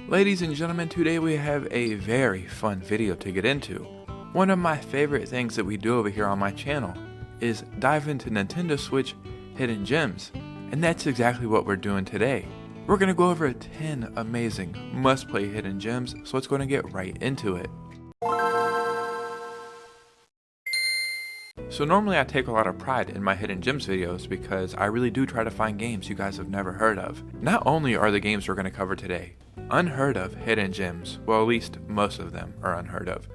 Ladies and gentlemen, today we have a very fun video to get into. One of my favorite things that we do over here on my channel is dive into Nintendo Switch hidden gems, and that's exactly what we're doing today. We're going to go over 10 amazing must-play hidden gems, so let's go and get right into it. So normally I take a lot of pride in my hidden gems videos because I really do try to find games you guys have never heard of. Not only are the games we're going to cover today unheard of hidden gems, well, at least most of them are unheard of,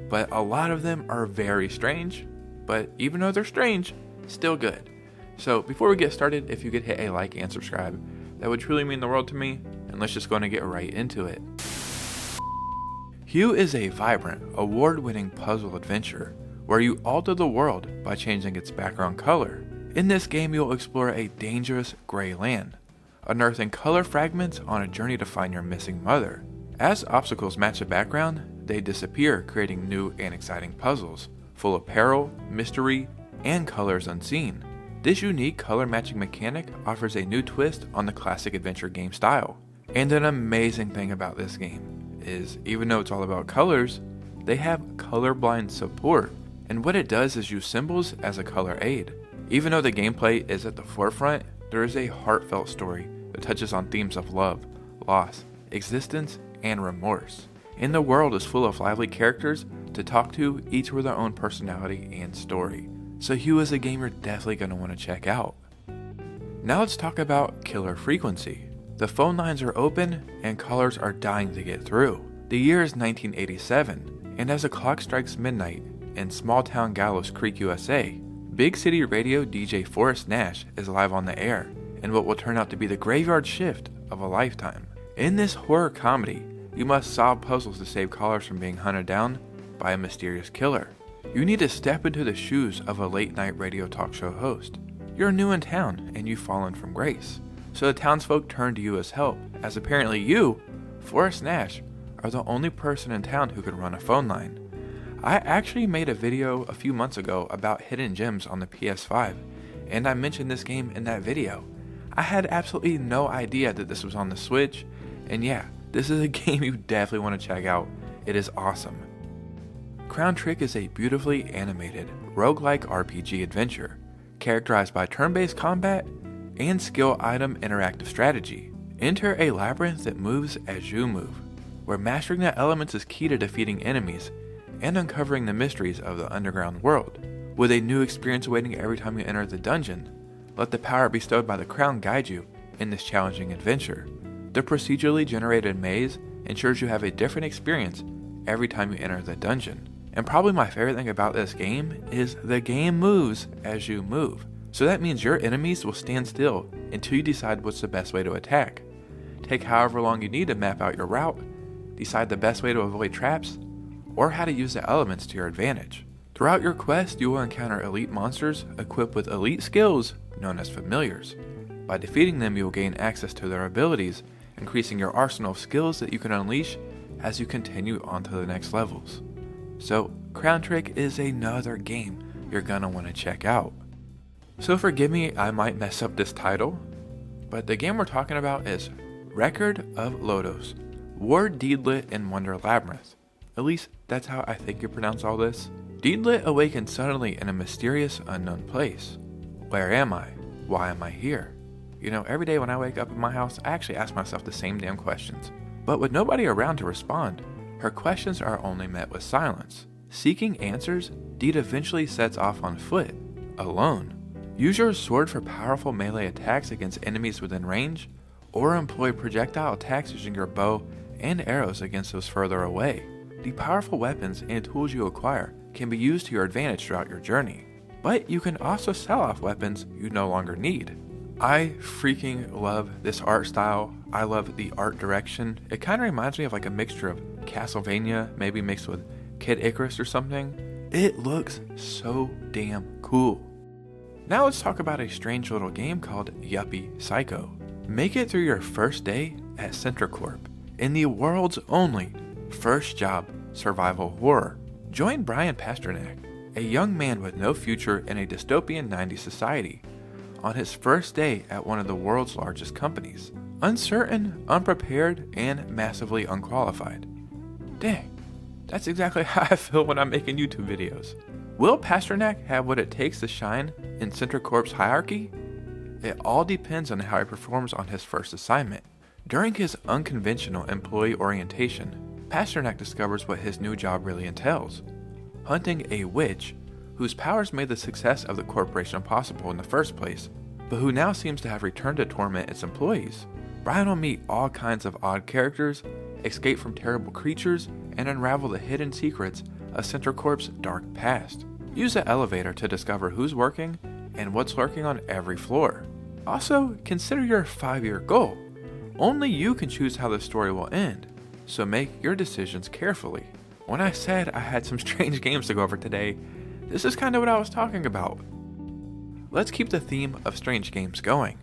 but a lot of them are very strange, but even though they're strange, still good. So before we get started, if you could hit a like and subscribe, that would truly mean the world to me, and let's just go and get right into it. Hue is a vibrant, award-winning puzzle adventure where you alter the world by changing its background color. In this game, you'll explore a dangerous gray land, unearthing color fragments on a journey to find your missing mother. As obstacles match the background, they disappear, creating new and exciting puzzles, full of peril, mystery, and colors unseen. This unique color matching mechanic offers a new twist on the classic adventure game style. And an amazing thing about this game is, even though it's all about colors, they have colorblind support. And what it does is use symbols as a color aid. Even though the gameplay is at the forefront, there is a heartfelt story that touches on themes of love, loss, existence, and remorse. And the world is full of lively characters to talk to, each with their own personality and story. So Hue is a game you're definitely going to want to check out. Now let's talk about killer frequency. The phone lines are open and callers are dying to get through. The year is 1987, and as the clock strikes midnight in small town Gallows Creek, USA, big city radio DJ Forrest Nash is live on the air in what will turn out to be the graveyard shift of a lifetime. In this horror comedy, you must solve puzzles to save callers from being hunted down by a mysterious killer. You need to step into the shoes of a late night radio talk show host. You're new in town and you've fallen from grace, so the townsfolk turn to you as help, as apparently you, Forrest Nash, are the only person in town who could run a phone line. I actually made a video a few months ago about hidden gems on the PS5, and I mentioned this game in that video. I had absolutely no idea that this was on the Switch, and yeah, this is a game you definitely want to check out. It is awesome. Crown Trick is a beautifully animated, roguelike RPG adventure, characterized by turn-based combat and skill item interactive strategy. Enter a labyrinth that moves as you move, where mastering the elements is key to defeating enemies and uncovering the mysteries of the underground world. With a new experience awaiting every time you enter the dungeon, let the power bestowed by the crown guide you in this challenging adventure. The procedurally generated maze ensures you have a different experience every time you enter the dungeon. And probably my favorite thing about this game is the game moves as you move. So that means your enemies will stand still until you decide what's the best way to attack. Take however long you need to map out your route, decide the best way to avoid traps, or how to use the elements to your advantage. Throughout your quest, you will encounter elite monsters equipped with elite skills known as familiars. By defeating them, you will gain access to their abilities, increasing your arsenal of skills that you can unleash as you continue on to the next levels. So, Crown Trick is another game you're gonna want to check out. So forgive me, I might mess up this title, but the game we're talking about is Record of Lodoss, War Deedlit and Wonder Labyrinth. At least, that's how I think you pronounce all this. Deedlit awakens suddenly in a mysterious, unknown place. Where am I? Why am I here? You know, every day when I wake up in my house, I actually ask myself the same damn questions. But with nobody around to respond, her questions are only met with silence. Seeking answers, Deed eventually sets off on foot, alone. Use your sword for powerful melee attacks against enemies within range, or employ projectile attacks using your bow and arrows against those further away. The powerful weapons and tools you acquire can be used to your advantage throughout your journey, but you can also sell off weapons you no longer need. I freaking love this art style. I love the art direction. It kind of reminds me of like a mixture of Castlevania, maybe mixed with Kid Icarus or something. It looks so damn cool. Now let's talk about a strange little game called Yuppie Psycho. Make it through your first day at Centracorp in the world's only first job survival horror. Join Brian Pasternak, a young man with no future in a dystopian 90s society, on his first day at one of the world's largest companies. Uncertain, unprepared, and massively unqualified. Dang, that's exactly how I feel when I'm making YouTube videos. Will Pasternak have what it takes to shine in Center Corp's hierarchy? It all depends on how he performs on his first assignment. During his unconventional employee orientation, Pasternak discovers what his new job really entails: hunting a witch whose powers made the success of the corporation possible in the first place, but who now seems to have returned to torment its employees. Brian will meet all kinds of odd characters, escape from terrible creatures, and unravel the hidden secrets of Center Corp's dark past. Use the elevator to discover who's working and what's lurking on every floor. Also, consider your 5-year goal. Only you can choose how the story will end, so make your decisions carefully. When I said I had some strange games to go over today, this is kind of what I was talking about. Let's keep the theme of strange games going.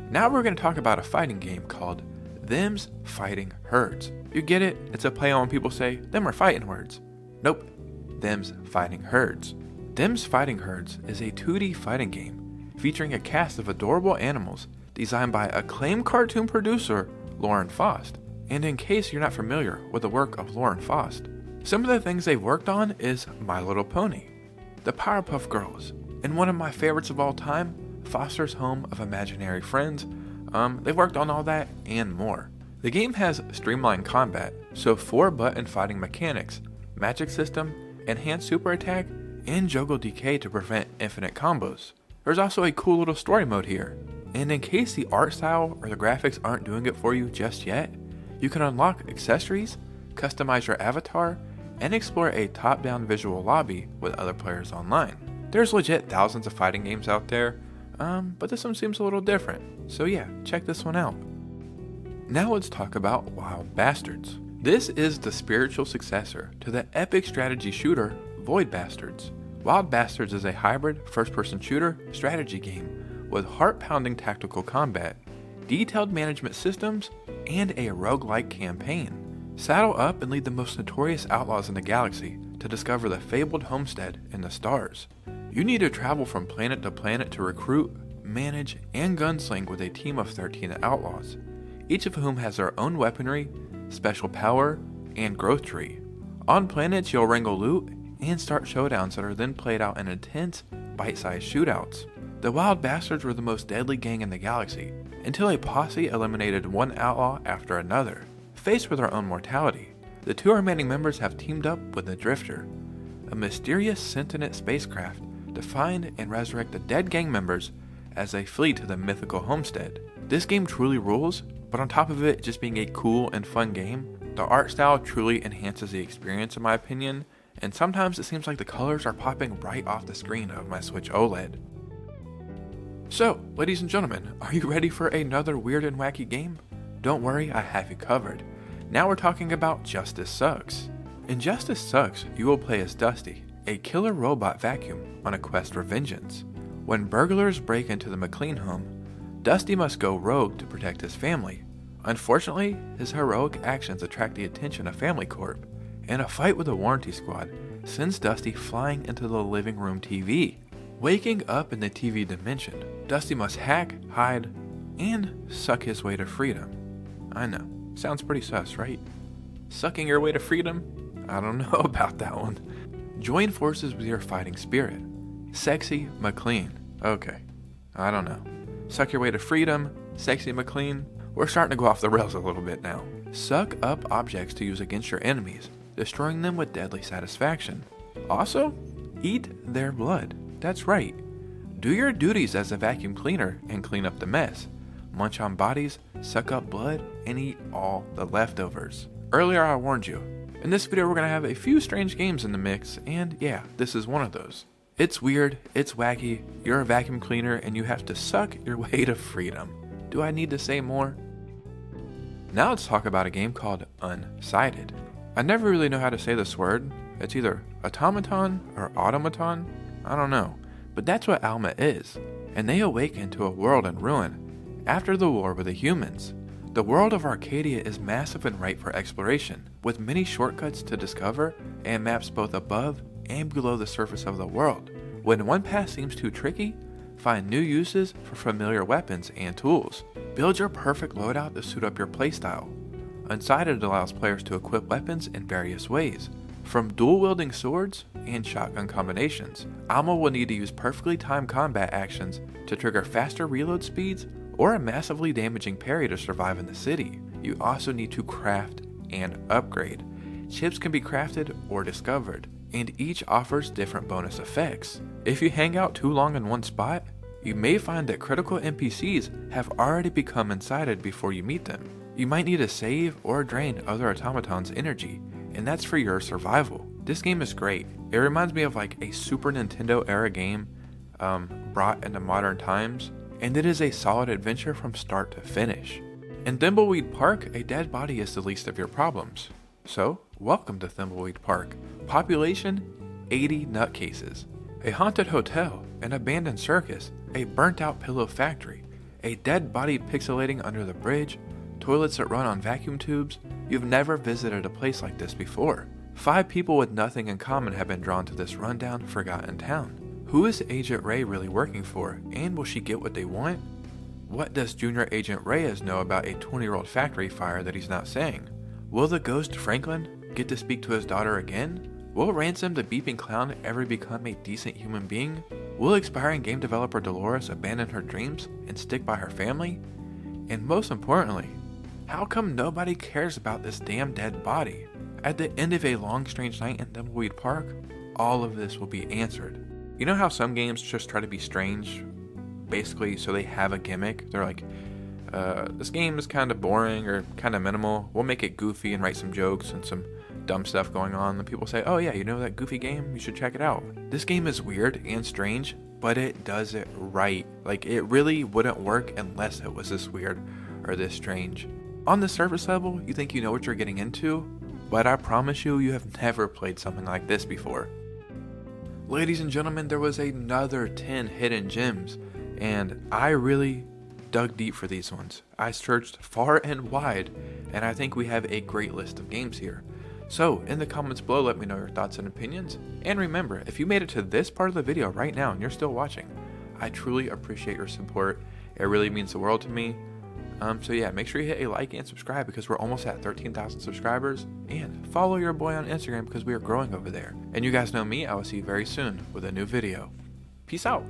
Now we're going to talk about a fighting game called Them's Fighting Herds. You get it? It's a play on when people say, them are fighting words. Nope, Them's Fighting Herds. Them's Fighting Herds is a 2D fighting game featuring a cast of adorable animals designed by acclaimed cartoon producer Lauren Faust. And in case you're not familiar with the work of Lauren Faust, some of the things they've worked on is My Little Pony, the Powerpuff Girls, and one of my favorites of all time, Foster's Home of Imaginary Friends. They've worked on all that and more. The game has streamlined combat, so 4-button fighting mechanics, magic system, enhanced super attack, and juggle DK to prevent infinite combos. There's also a cool little story mode here, and in case the art style or the graphics aren't doing it for you just yet, you can unlock accessories, customize your avatar, and explore a top-down visual lobby with other players online. There's legit thousands of fighting games out there, but this one seems a little different, so yeah, check this one out. Now let's talk about Wild Bastards. This is the spiritual successor to the epic strategy shooter Void Bastards. Wild Bastards is a hybrid first-person shooter strategy game with heart-pounding tactical combat, detailed management systems, and a roguelike campaign. Saddle up and lead the most notorious outlaws in the galaxy to discover the fabled homestead in the stars. You need to travel from planet to planet to recruit, manage, and gunsling with a team of 13 outlaws, each of whom has their own weaponry, special power, and growth tree. On planets, you'll wrangle loot and start showdowns that are then played out in intense, bite-sized shootouts. The Wild Bastards were the most deadly gang in the galaxy, until a posse eliminated one outlaw after another. Faced with their own mortality, the 2 remaining members have teamed up with the Drifter, a mysterious sentient spacecraft, to find and resurrect the dead gang members as they flee to the mythical homestead. This game truly rules, but on top of it just being a cool and fun game, the art style truly enhances the experience in my opinion, and sometimes it seems like the colors are popping right off the screen of my Switch OLED. So, ladies and gentlemen, are you ready for another weird and wacky game? Don't worry, I have you covered. Now we're talking about Justice Sucks. In Justice Sucks, you will play as Dusty, a killer robot vacuum on a quest for vengeance. When burglars break into the McLean home, Dusty must go rogue to protect his family. Unfortunately, his heroic actions attract the attention of Family Corp, and a fight with the Warranty Squad sends Dusty flying into the living room TV. Waking up in the TV dimension, Dusty must hack, hide, and suck his way to freedom. I know, sounds pretty sus, right? Sucking your way to freedom? I don't know about that one. Join forces with your fighting spirit. Sexy McLean. Okay, I don't know. Suck your way to freedom, Sexy McLean. We're starting to go off the rails a little bit now. Suck up objects to use against your enemies, destroying them with deadly satisfaction. Also, eat their blood. That's right. Do your duties as a vacuum cleaner and clean up the mess. Munch on bodies, suck up blood, and eat all the leftovers. Earlier I warned you. In this video we're going to have a few strange games in the mix, and yeah, this is one of those. It's weird, it's wacky, you're a vacuum cleaner, and you have to suck your way to freedom. Do I need to say more? Now let's talk about a game called Unsighted. I never really know how to say this word. It's either automaton or automaton. I don't know. But that's what Alma is. And they awaken to a world in ruin after the war with the humans. The world of Arcadia is massive and ripe for exploration, with many shortcuts to discover and maps both above and below the surface of the world. When one path seems too tricky, find new uses for familiar weapons and tools, build your perfect loadout to suit up your playstyle. Unsighted allows players to equip weapons in various ways, from dual-wielding swords and shotgun combinations. Alma will need to use perfectly timed combat actions to trigger faster reload speeds or a massively damaging parry to survive in the city. You also need to craft and upgrade. Chips can be crafted or discovered, and each offers different bonus effects. If you hang out too long in one spot, you may find that critical NPCs have already become incited before you meet them. You might need to save or drain other automatons' energy, and that's for your survival. This game is great. It reminds me of like a Super Nintendo era game brought into modern times, and it is a solid adventure from start to finish. In Thimbleweed Park, a dead body is the least of your problems. So, welcome to Thimbleweed Park. Population, 80 nutcases. A haunted hotel, an abandoned circus, a burnt out pillow factory, a dead body pixelating under the bridge, toilets that run on vacuum tubes. You've never visited a place like this before. 5 people with nothing in common have been drawn to this rundown, forgotten town. Who is Agent Ray really working for, and will she get what they want? What does Junior Agent Reyes know about a 20-year-old factory fire that he's not saying? Will the ghost Franklin get to speak to his daughter again? Will Ransom the beeping clown ever become a decent human being? Will expiring game developer Dolores abandon her dreams and stick by her family? And most importantly, how come nobody cares about this damn dead body? At the end of a long strange night in Thimbleweed Park, all of this will be answered. You know how some games just try to be strange? Basically, so they have a gimmick. They're like, this game is kind of boring or kind of minimal. We'll make it goofy and write some jokes and some dumb stuff going on. And people say, oh yeah, you know that goofy game? You should check it out. This game is weird and strange, but it does it right. Like, it really wouldn't work unless it was this weird or this strange. On the surface level, you think you know what you're getting into, but I promise you, you have never played something like this before. Ladies and gentlemen, there was another 10 hidden gems, and I really dug deep for these ones. I searched far and wide, and I think we have a great list of games here. So, in the comments below, let me know your thoughts and opinions. And remember, if you made it to this part of the video right now and you're still watching, I truly appreciate your support. It really means the world to me. So yeah, make sure you hit a like and subscribe because we're almost at 13,000 subscribers. And follow your boy on Instagram because we are growing over there. And you guys know me, I will see you very soon with a new video. Peace out.